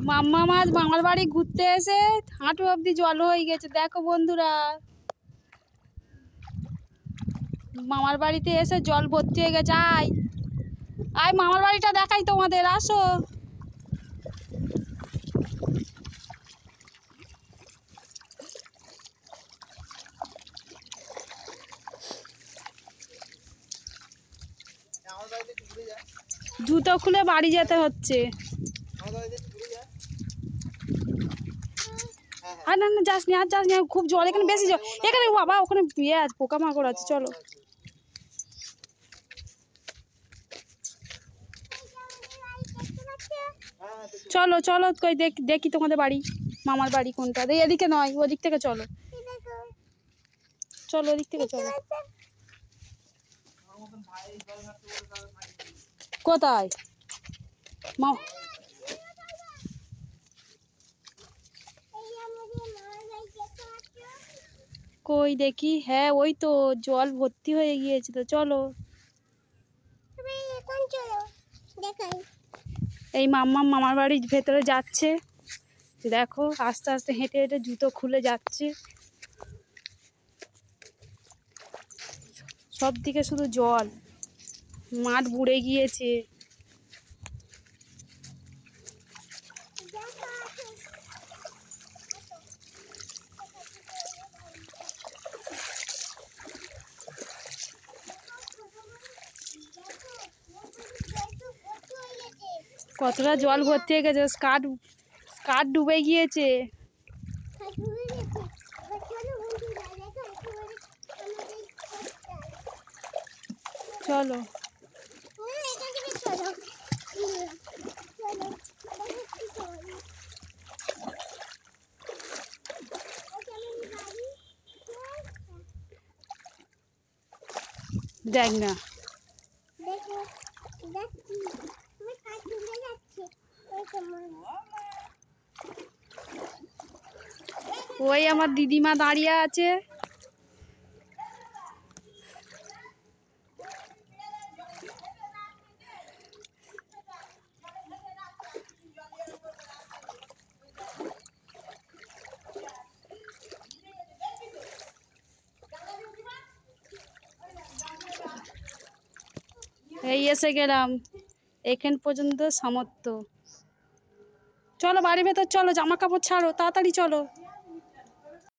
মাম্মা মাছ মামার বাড়ি ঘুরতে এসে হাঁটু অবধি জল হয়ে গেছে। দেখো বন্ধুরা, মামার বাড়িতে এসে জল ভর্তি হয়ে গেছে। আয় আয় মামার বাড়িটা দেখাই তোমাদের, আসো। জুতো খুলে বাড়ি যেতে হচ্ছে। আর না না যাস নি, আর যাস নি, খুব জল এখানে, বেশি জল এখানে। বাবা ওখানে ইয়ে আছে, পোকামাকড় আছে। চলো চলো চলো, কই দেখি তোমাদের বাড়ি, মামার বাড়ি কোনটা। এদিকে নয়, ওদিক থেকে চলো, চলো ওদিক থেকে চলো। কোথায় মা? কই দেখি, হ্যাঁ ওই তো জল ভর্তি হয়ে গিয়েছে। তো চলো, এই মাম্মা মামার বাড়ির ভেতরে যাচ্ছে। দেখো আস্তে আস্তে হেঁটে হেঁটে জুতো খুলে যাচ্ছে। সব দিকে শুধু জল, মাঠ বুড়ে গিয়েছে। কতটা জল ভর্তি হয়ে গেছে, স্কার্ট ডুবে গিয়েছে। চলো দেখ না, ওই আমার দিদিমা দাঁড়িয়ে আছে। এই এসে গেলাম, এখান পর্যন্ত সামর্থ্য। চলো বাড়ির ভেতর চলো, জামা কাপড় ছাড়ো, তাড়াতাড়ি চলো।